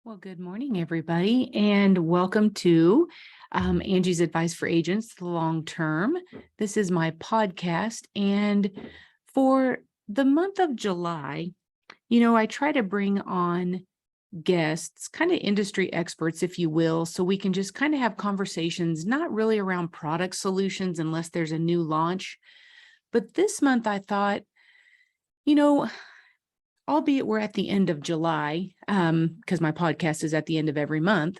Well, good morning, everybody, and welcome to Angie's Advice for Agents Long Term. This is my podcast, and for the month of July, I try to bring on guests, kind of industry experts, if you will, so we can just kind of have conversations, not really around product solutions unless there's a new launch. But this month, I thought, you know, albeit we're at the end of July, because my podcast is at the end of every month.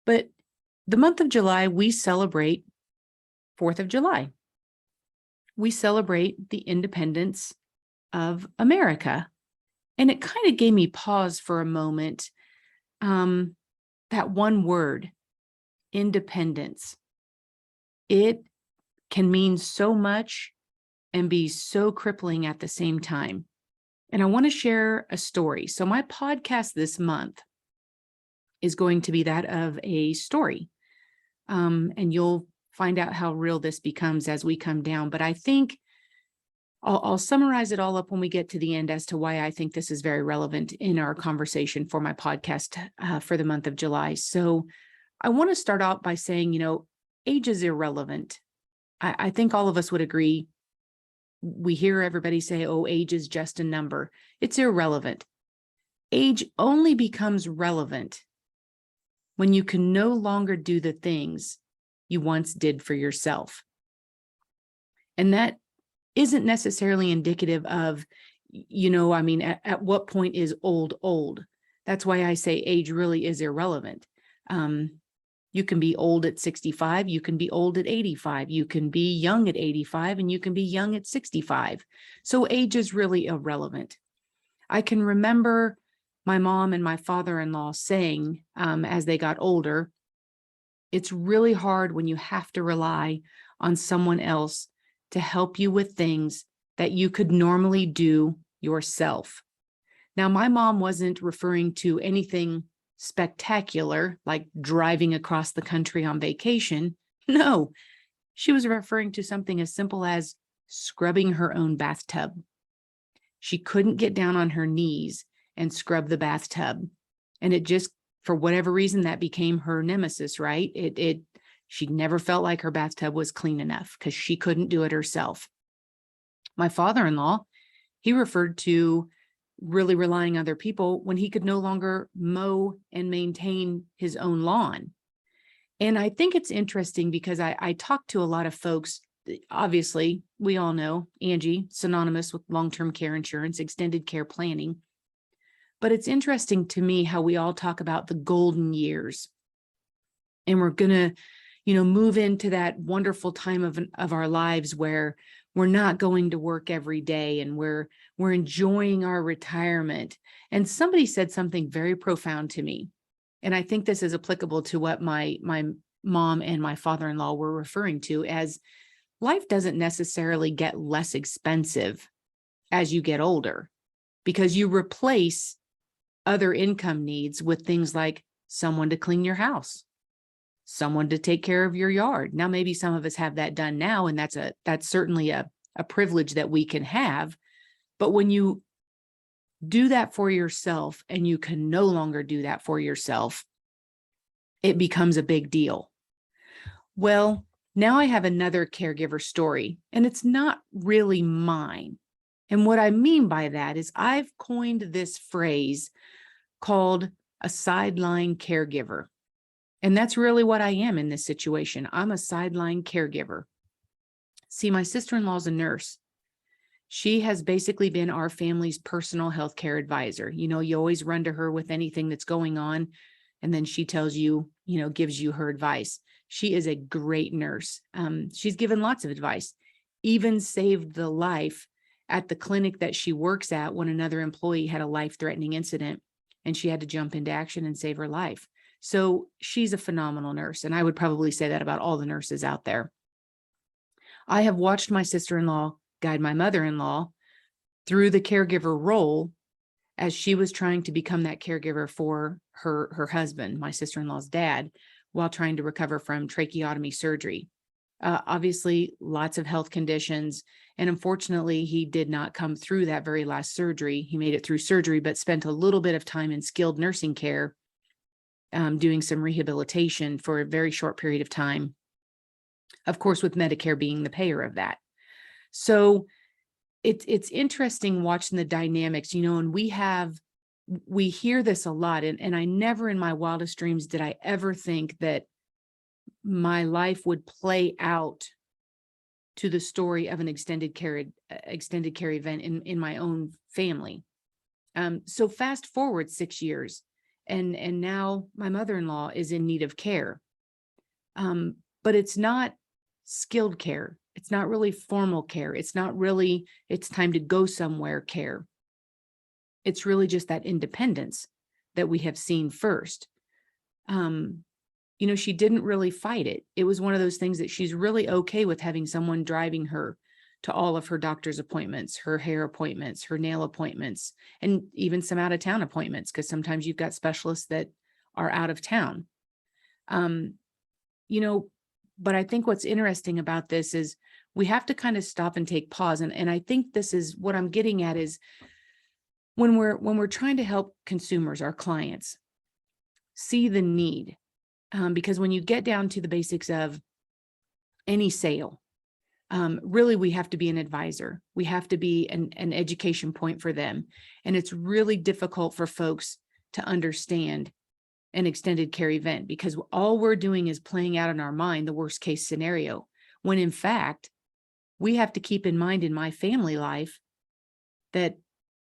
But the month of July, we celebrate 4th of July. We celebrate the independence of America. And it kind of gave me pause for a moment. That one word, independence, it can mean so much and be so crippling at the same time. And I want to share a story. So my podcast this month is going to be that of a story. And you'll find out how real this becomes as we come down. But I think I'll summarize it all up when we get to the end as to why I think this is very relevant in our conversation for my podcast for the month of July. So I want to start out by saying, age is irrelevant. I think all of us would agree. We hear everybody say, oh, age is just a number. It's irrelevant. Age only becomes relevant when you can no longer do the things you once did for yourself. And that isn't necessarily indicative of, at what point is old? That's why I say age really is irrelevant. You can be old at 65, you can be old at 85, you can be young at 85, and you can be young at 65. So age is really irrelevant. I can remember my mom and my father-in-law saying, as they got older, it's really hard when you have to rely on someone else to help you with things that you could normally do yourself. Now, my mom wasn't referring to anything spectacular, like driving across the country on vacation. No, she was referring to something as simple as scrubbing her own bathtub. She couldn't get down on her knees and scrub the bathtub. And it just, for whatever reason, that became her nemesis, right? She never felt like her bathtub was clean enough because she couldn't do it herself. My father-in-law, he referred to really relying on other people when he could no longer mow and maintain his own lawn. And I think it's interesting because I talk to a lot of folks. Obviously, we all know Angie, synonymous with long-term care insurance, extended care planning. But it's interesting to me how we all talk about the golden years. And we're going to, move into that wonderful time of our lives where we're not going to work every day and we're enjoying our retirement. And somebody said something very profound to me. And I think this is applicable to what my mom and my father-in-law were referring to as life doesn't necessarily get less expensive as you get older because you replace other income needs with things like someone to clean your house, someone to take care of your yard. Now, maybe some of us have that done now, and that's certainly a privilege that we can have. But when you do that for yourself and you can no longer do that for yourself, it becomes a big deal. Well, now I have another caregiver story, and it's not really mine. And what I mean by that is I've coined this phrase called a sideline caregiver. And that's really what I am in this situation. I'm a sideline caregiver. See, my sister-in-law is a nurse. She has basically been our family's personal healthcare advisor. You always run to her with anything that's going on, and then she tells you, gives you her advice. She is a great nurse. She's given lots of advice, even saved the life at the clinic that she works at when another employee had a life-threatening incident, and she had to jump into action and save her life. So she's a phenomenal nurse, and I would probably say that about all the nurses out there. I have watched my sister-in-law guide my mother-in-law through the caregiver role as she was trying to become that caregiver for her husband, my sister-in-law's dad, while trying to recover from tracheotomy surgery. Obviously, lots of health conditions. And unfortunately, he did not come through that very last surgery. He made it through surgery, but spent a little bit of time in skilled nursing care, doing some rehabilitation for a very short period of time. Of course, with Medicare being the payer of that. So it's interesting watching the dynamics, and we hear this a lot. And I never in my wildest dreams did I ever think that my life would play out to the story of an extended care event in my own family. So fast forward 6 years, and now my mother-in-law is in need of care. But it's not skilled care. It's not really formal care. It's not really, it's time to go somewhere care. It's really just that independence that we have seen first. She didn't really fight it. It was one of those things that she's really okay with having someone driving her to all of her doctor's appointments, her hair appointments, her nail appointments, and even some out of town appointments, because sometimes you've got specialists that are out of town. But I think what's interesting about this is we have to kind of stop and take pause. And I think this is what I'm getting at is when we're trying to help consumers, our clients, see the need. Because when you get down to the basics of any sale, really we have to be an advisor. We have to be an education point for them. And it's really difficult for folks to understand an extended care event because all we're doing is playing out in our mind the worst case scenario, when in fact, we have to keep in mind in my family life that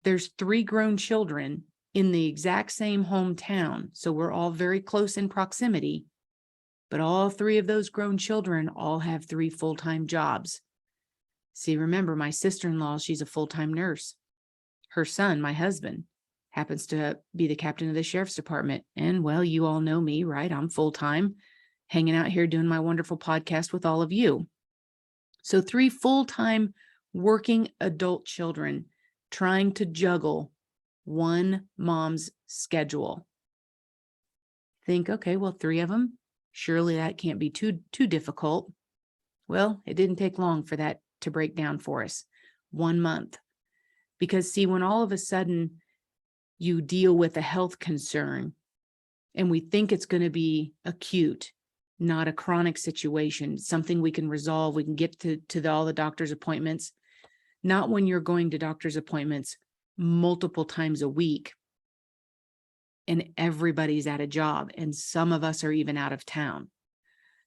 there's 3 grown children in the exact same hometown. So we're all very close in proximity, but all 3 of those grown children all have 3 full-time jobs. See, remember, my sister-in-law, she's a full-time nurse. Her son, my husband, happens to be the captain of the sheriff's department. And well, you all know me, right? I'm full-time, hanging out here doing my wonderful podcast with all of you. So 3 full-time working adult children trying to juggle one mom's schedule. Think, okay, well, 3 of them, surely that can't be too difficult. Well, it didn't take long for that to break down for us. 1 month. Because see, when all of a sudden you deal with a health concern and we think it's going to be acute, not a chronic situation, something we can resolve, we can get to all the doctor's appointments, not when you're going to doctor's appointments multiple times a week and everybody's at a job and some of us are even out of town.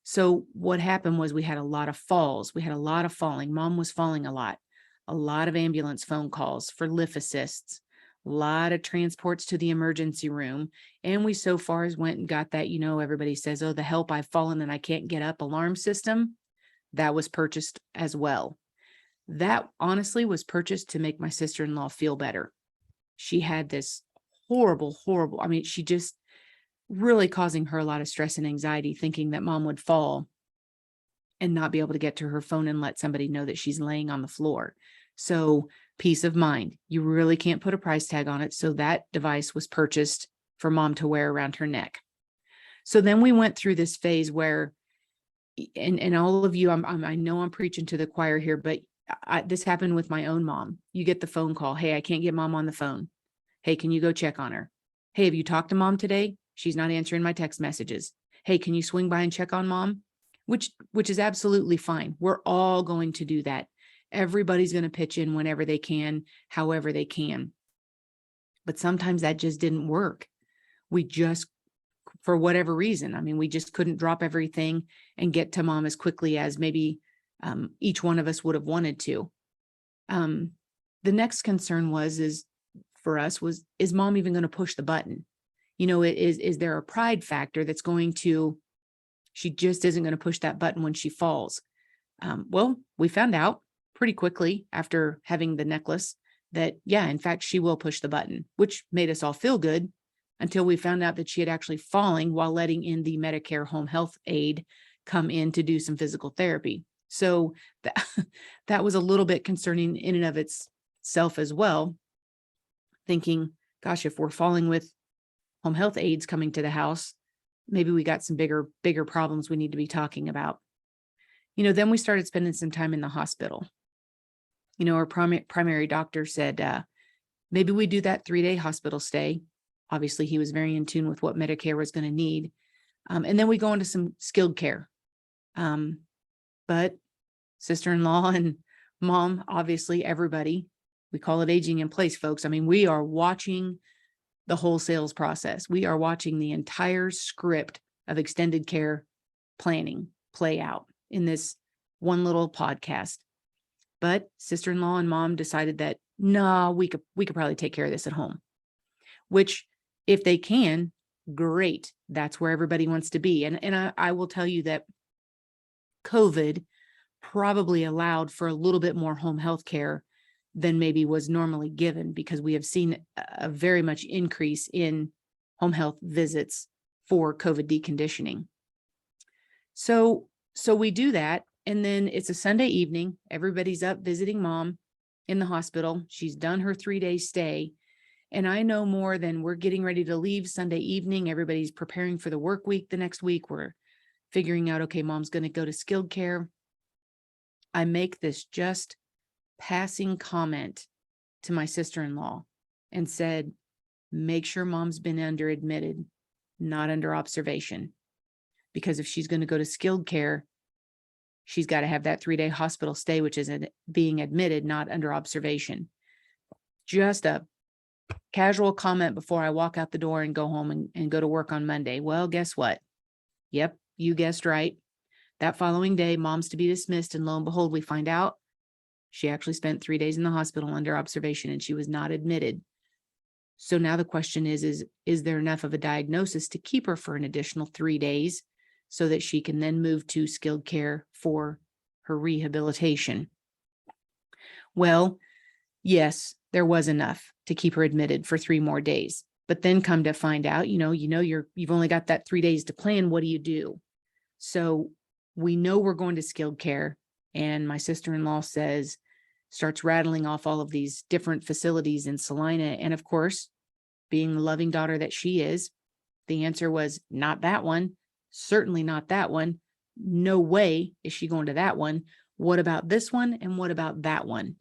So what happened was we had a lot of falls. We had a lot of falling. Mom was falling a lot of ambulance phone calls for lift assists, a lot of transports to the emergency room. And we so far as went and got that, everybody says, oh, the help, I've fallen and I can't get up alarm system. That was purchased as well. That honestly was purchased to make my sister-in-law feel better. She had this horrible, she just really causing her a lot of stress and anxiety, thinking that mom would fall and not be able to get to her phone and let somebody know that she's laying on the floor. So peace of mind, you really can't put a price tag on it. So that device was purchased for mom to wear around her neck. So then we went through this phase where, and all of you, I know I'm preaching to the choir here, but this happened with my own mom. You get the phone call. Hey, I can't get mom on the phone. Hey, can you go check on her? Hey, have you talked to mom today? She's not answering my text messages. Hey, can you swing by and check on mom? Which is absolutely fine. We're all going to do that. Everybody's going to pitch in whenever they can, however they can. But sometimes that just didn't work. We just, for whatever reason, we just couldn't drop everything and get to mom as quickly as maybe each one of us would have wanted to. The next concern is mom even going to push the button? Is there a pride factor that's going to, she just isn't going to push that button when she falls? Well, we found out pretty quickly after having the necklace that, yeah, in fact, she will push the button, which made us all feel good until we found out that she had actually falling while letting in the Medicare home health aide come in to do some physical therapy. So that was a little bit concerning in and of itself as well, thinking, gosh, if we're falling with home health aides coming to the house, maybe we got some bigger problems we need to be talking about. Then we started spending some time in the hospital. Our primary doctor said, maybe we do that 3-day hospital stay. Obviously, he was very in tune with what Medicare was going to need. And then we go into some skilled care. But sister-in-law and mom, obviously everybody, we call it aging in place, folks. I mean, we are watching the whole sales process. We are watching the entire script of extended care planning play out in this one little podcast. But sister-in-law and mom decided that, no, we could probably take care of this at home, which if they can, great. That's where everybody wants to be. And I will tell you that COVID probably allowed for a little bit more home health care than maybe was normally given, because we have seen a very much increase in home health visits for COVID deconditioning. So we do that. And then it's a Sunday evening. Everybody's up visiting mom in the hospital. She's done her 3-day stay. And I know more than we're getting ready to leave Sunday evening. Everybody's preparing for the work week the next week. We're figuring out, okay, mom's going to go to skilled care. I make this just passing comment to my sister-in-law and said, make sure mom's been under admitted, not under observation. Because if she's going to go to skilled care, she's got to have that 3-day hospital stay, which is being admitted, not under observation. Just a casual comment before I walk out the door and go home and go to work on Monday. Well, guess what? Yep, you guessed right. That following day, mom's to be dismissed, and lo and behold, we find out she actually spent 3 days in the hospital under observation, and she was not admitted. So now the question is there enough of a diagnosis to keep her for an additional 3 days so that she can then move to skilled care for her rehabilitation? Well, yes, there was enough to keep her admitted for 3 more days. But then come to find out, you've only got that 3 days to plan. What do you do? So we know we're going to skilled care. And my sister-in-law starts rattling off all of these different facilities in Salina. And of course, being the loving daughter that she is, the answer was not that one. Certainly not that one. No way is she going to that one. What about this one? And what about that one?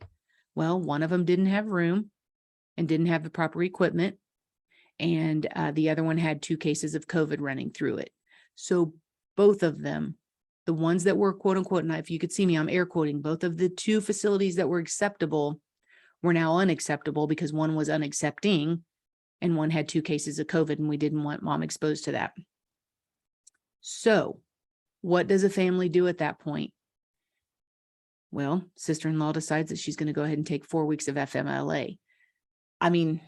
Well, one of them didn't have room and didn't have the proper equipment. And the other one had 2 cases of COVID running through it. So both of them, the ones that were quote unquote, and if you could see me, I'm air quoting, both of the 2 facilities that were acceptable were now unacceptable because one was unaccepting and one had 2 cases of COVID, and we didn't want mom exposed to that. So what does a family do at that point? Well, sister-in-law decides that she's going to go ahead and take 4 weeks of FMLA. I mean,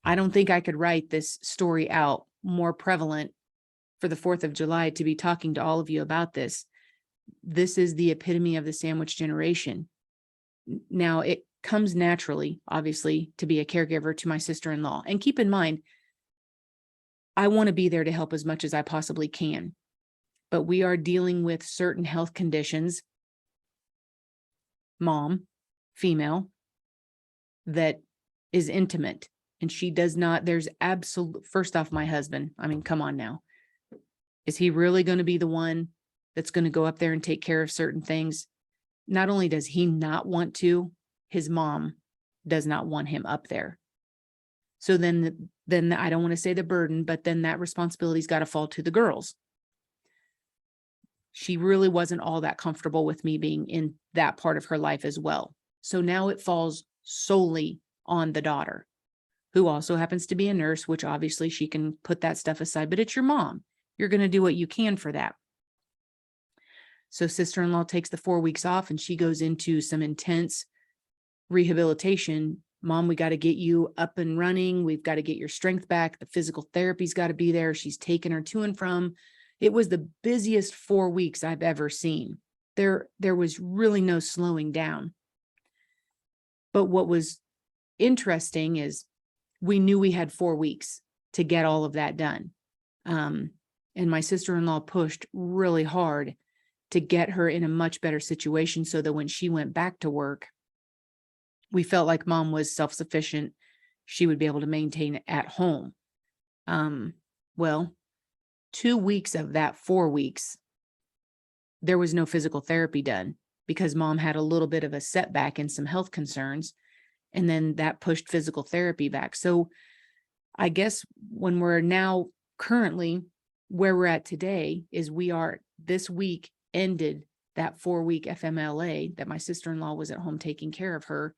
I don't think I could write this story out more prevalent for the 4th of July to be talking to all of you about this. This is the epitome of the sandwich generation. Now, it comes naturally, obviously, to be a caregiver to my sister-in-law. And keep in mind, I want to be there to help as much as I possibly can. But we are dealing with certain health conditions, mom, female, that is intimate. And she does not, there's absolute, first off, my husband, I mean, come on now. Is he really going to be the one that's going to go up there and take care of certain things? Not only does he not want to, his mom does not want him up there. So then I don't want to say the burden, but then that responsibility's got to fall to the girls. She really wasn't all that comfortable with me being in that part of her life as well. So now it falls solely on the daughter, who also happens to be a nurse, which obviously she can put that stuff aside, but it's your mom. You're going to do what you can for that. So sister-in-law takes the 4 weeks off and she goes into some intense rehabilitation. Mom, we got to get you up and running. We've got to get your strength back. The physical therapy's got to be there. She's taking her to and from. It was the busiest 4 weeks I've ever seen. There was really no slowing down. But what was interesting is we knew we had 4 weeks to get all of that done. And my sister-in-law pushed really hard to get her in a much better situation so that when she went back to work, we felt like mom was self-sufficient. She would be able to maintain at home. Well, 2 weeks of that 4 weeks there was no physical therapy done because mom had a little bit of a setback and some health concerns. And then that pushed physical therapy back. So I guess when we're now currently where we're at today is we are this week ended that 4-week FMLA that my sister-in-law was at home taking care of her.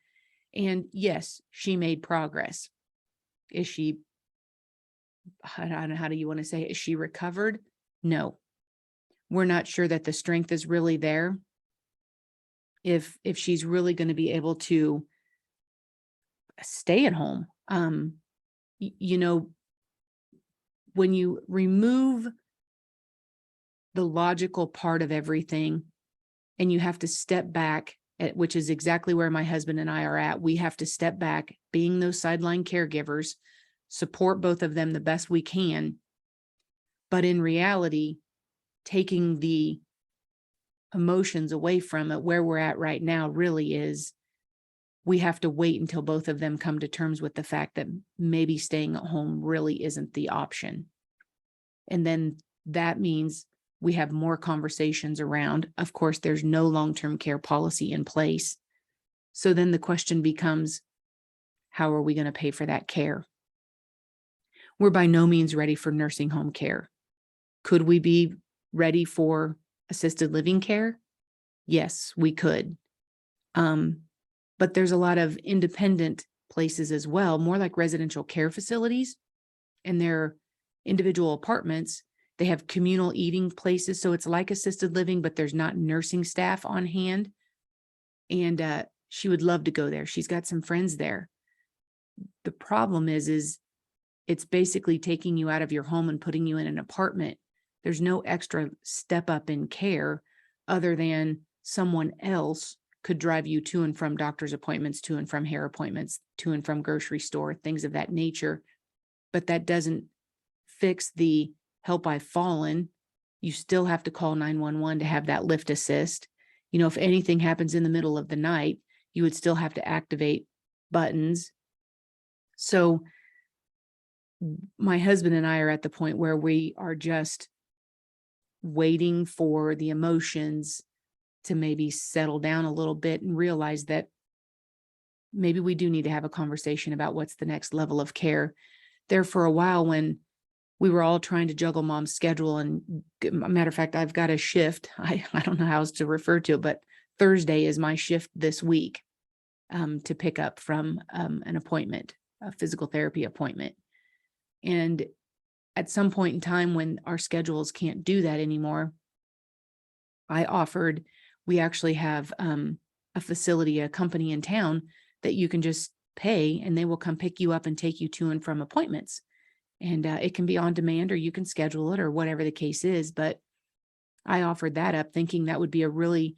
And yes, she made progress. Is she, I don't know, how do you want to say it? Is she recovered? No, we're not sure that the strength is really there. If she's really going to be able to stay at home. You know, when you remove the logical part of everything and you have to step back, which is exactly where my husband and I are at. We have to step back, being those sideline caregivers, support both of them the best we can. But in reality, taking the emotions away from it, where we're at right now really is we have to wait until both of them come to terms with the fact that maybe staying at home really isn't the option. And then that means we have more conversations around, of course, there's no long-term care policy in place. So then the question becomes, how are we going to pay for that care? We're by no means ready for nursing home care. Could we be ready for assisted living care? Yes, we could. But there's a lot of independent places as well, more like residential care facilities, and they're individual apartments. They have communal eating places. So it's like assisted living, but there's not nursing staff on hand. And she would love to go there. She's got some friends there. The problem is it's basically taking you out of your home and putting you in an apartment. There's no extra step up in care other than someone else could drive you to and from doctor's appointments, to and from hair appointments, to and from grocery store, things of that nature. But that doesn't fix the help I've fallen. You still have to call 911 to have that lift assist. You know, if anything happens in the middle of the night, you would still have to activate buttons. So my husband and I are at the point where we are just waiting for the emotions to maybe settle down a little bit and realize that maybe we do need to have a conversation about what's the next level of care. There for a while when we were all trying to juggle mom's schedule, and matter of fact, I've got a shift. I don't know how else to refer to it, but Thursday is my shift this week to pick up from an appointment, a physical therapy appointment. And at some point in time when our schedules can't do that anymore, I offered, we actually have a facility, a company in town that you can just pay and they will come pick you up and take you to and from appointments. And it can be on demand or you can schedule it or whatever the case is. But I offered that up thinking that would be a really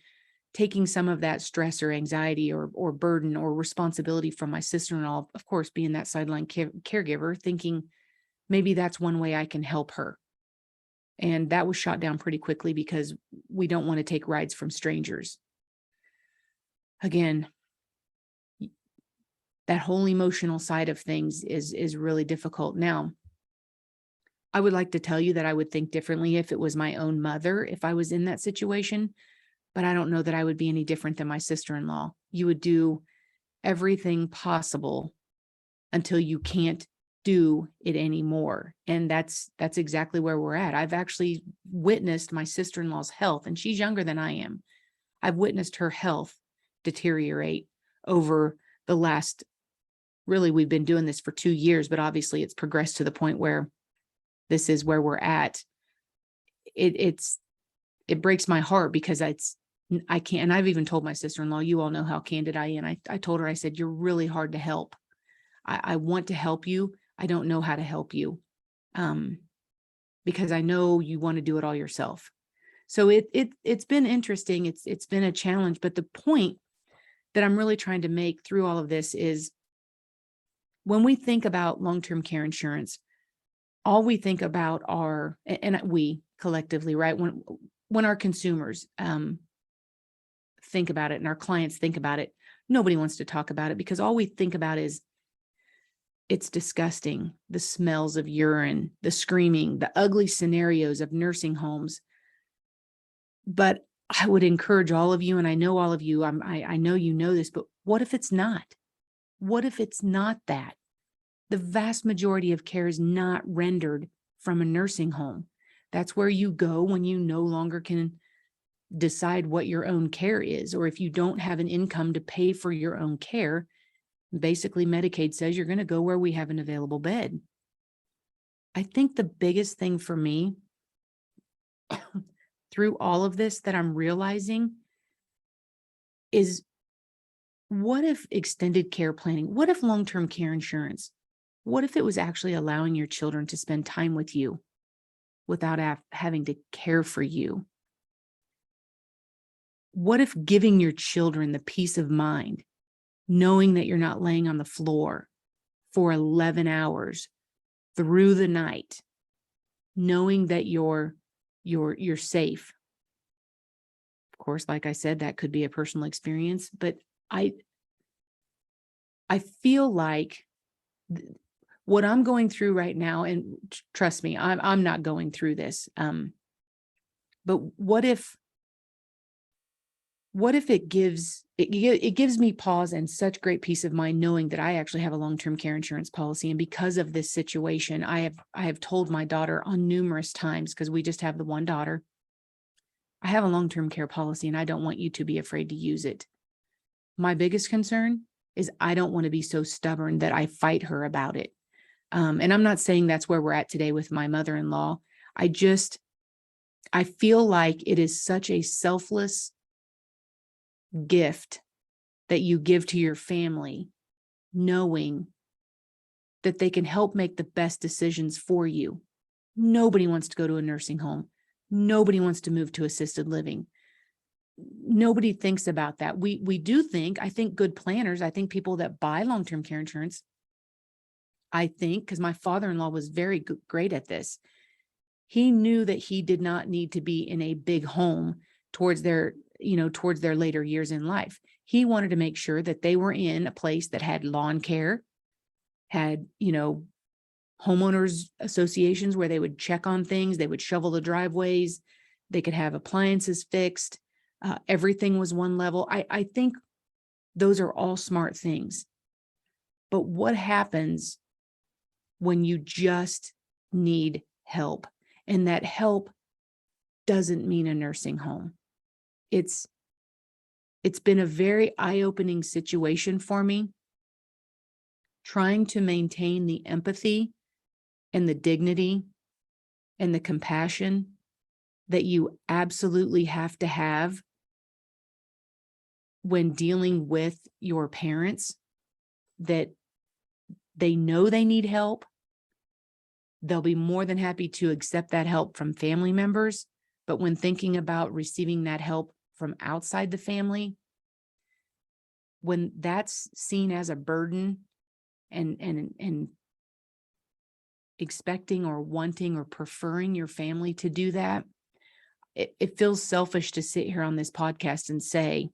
taking some of that stress or anxiety or burden or responsibility from my sister-in-law, of course, being that sideline caregiver, thinking maybe that's one way I can help her. And that was shot down pretty quickly because we don't want to take rides from strangers. Again, that whole emotional side of things is really difficult. Now, I would like to tell you that I would think differently if it was my own mother, if I was in that situation, but I don't know that I would be any different than my sister-in-law. You would do everything possible until you can't do it anymore. And that's exactly where we're at. I've actually witnessed my sister-in-law's health, and she's younger than I am. I've witnessed her health deteriorate over the last, really, we've been doing this for 2 years, but obviously it's progressed to the point where this is where we're at. It breaks my heart because I can't, and I've even told my sister-in-law, you all know how candid I am. I told her, I said, you're really hard to help. I want to help you. I don't know how to help you because I know you want to do it all yourself. So it's been interesting. It's been a challenge, but the point that I'm really trying to make through all of this is when we think about long-term care insurance, all we think about are, and we collectively, right? When our consumers think about it and our clients think about it, nobody wants to talk about it because all we think about is it's disgusting. The smells of urine, the screaming, the ugly scenarios of nursing homes. But I would encourage all of you, and I know all of you, I know you know this, but what if it's not? What if it's not that? The vast majority of care is not rendered from a nursing home. That's where you go when you no longer can decide what your own care is, or if you don't have an income to pay for your own care. Basically, Medicaid says you're going to go where we have an available bed. I think the biggest thing for me through all of this that I'm realizing is, what if extended care planning, what if long-term care insurance, what if it was actually allowing your children to spend time with you without having to care for you? What if giving your children the peace of mind, knowing that you're not laying on the floor for 11 hours through the night, knowing that you're safe? Of course, like I said, that could be a personal experience, but I feel like what I'm going through right now, and trust me, I'm not going through this. But what if it gives me pause and such great peace of mind knowing that I actually have a long-term care insurance policy. And because of this situation, I have told my daughter on numerous times, because we just have the one daughter, I have a long-term care policy and I don't want you to be afraid to use it. My biggest concern is I don't want to be so stubborn that I fight her about it. And I'm not saying that's where we're at today with my mother-in-law. I feel like it is such a selfless gift that you give to your family, knowing that they can help make the best decisions for you. Nobody wants to go to a nursing home. Nobody wants to move to assisted living. Nobody thinks about that. We do think, I think good planners, I think people that buy long-term care insurance, I think, because my father-in-law was very great at this. He knew that he did not need to be in a big home towards their later years in life. He wanted to make sure that they were in a place that had lawn care, had, homeowners associations where they would check on things, they would shovel the driveways, they could have appliances fixed. Everything was one level. I think those are all smart things. But what happens when you just need help? And that help doesn't mean a nursing home. It's been a very eye-opening situation for me, trying to maintain the empathy and the dignity and the compassion that you absolutely have to have when dealing with your parents, that they know they need help. They'll be more than happy to accept that help from family members. But when thinking about receiving that help from outside the family, when that's seen as a burden and expecting or wanting or preferring your family to do that, it feels selfish to sit here on this podcast and say,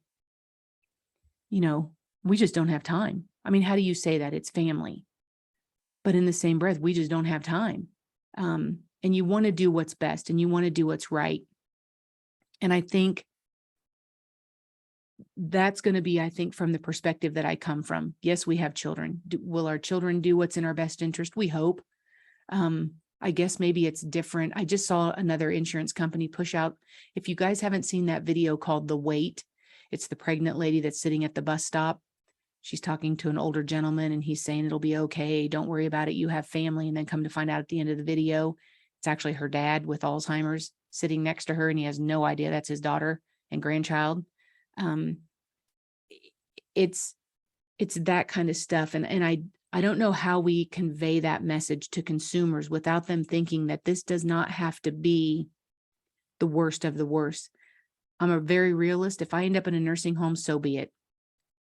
we just don't have time. I mean, how do you say that? It's family. But in the same breath, we just don't have time. And you want to do what's best and you want to do what's right. And I think that's going to be, from the perspective that I come from. Yes, we have children. Will our children do what's in our best interest? We hope. I guess maybe it's different. I just saw another insurance company push out. If you guys haven't seen that video called The Wait, it's the pregnant lady that's sitting at the bus stop. She's talking to an older gentleman and he's saying, it'll be okay. Don't worry about it. You have family. And then come to find out at the end of the video, it's actually her dad with Alzheimer's sitting next to her. And he has no idea that's his daughter and grandchild. It's that kind of stuff. And I don't know how we convey that message to consumers without them thinking that this does not have to be the worst of the worst. I'm a very realist. If I end up in a nursing home, so be it.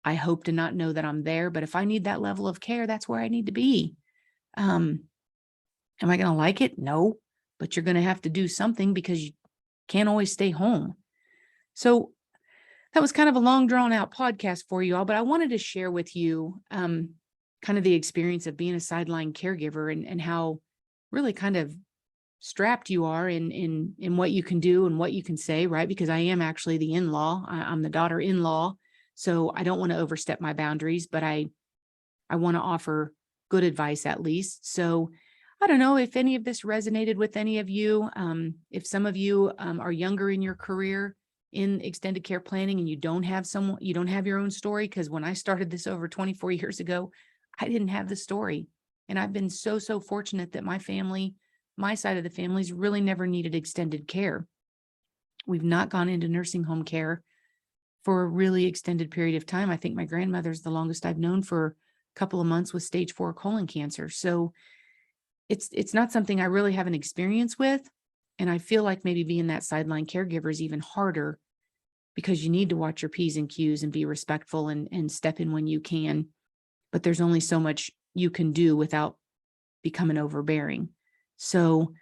I hope to not know that I'm there, but if I need that level of care, that's where I need to be. Am I going to like it? No, but you're going to have to do something because you can't always stay home. So that was kind of a long drawn out podcast for you all, but I wanted to share with you kind of the experience of being a sideline caregiver and how really kind of strapped you are in what you can do and what you can say, right? Because I am actually the in-law. I'm the daughter-in-law. So I don't want to overstep my boundaries, but I want to offer good advice at least. So I don't know if any of this resonated with any of you. If some of you are younger in your career in extended care planning and you don't have your own story, because when I started this over 24 years ago, I didn't have the story. And I've been so fortunate that my side of the family's really never needed extended care. We've not gone into nursing home care for a really extended period of time. I think my grandmother's the longest I've known for a couple of months with stage 4 colon cancer. So it's not something I really have an experience with. And I feel like maybe being that sideline caregiver is even harder because you need to watch your P's and Q's and be respectful and step in when you can. But there's only so much you can do without becoming overbearing. So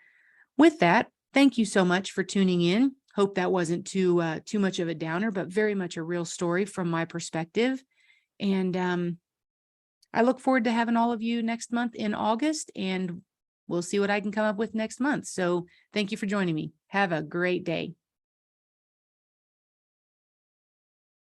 with that, thank you so much for tuning in. Hope that wasn't too much of a downer, but very much a real story from my perspective. And I look forward to having all of you next month in August, and we'll see what I can come up with next month. So thank you for joining me. Have a great day.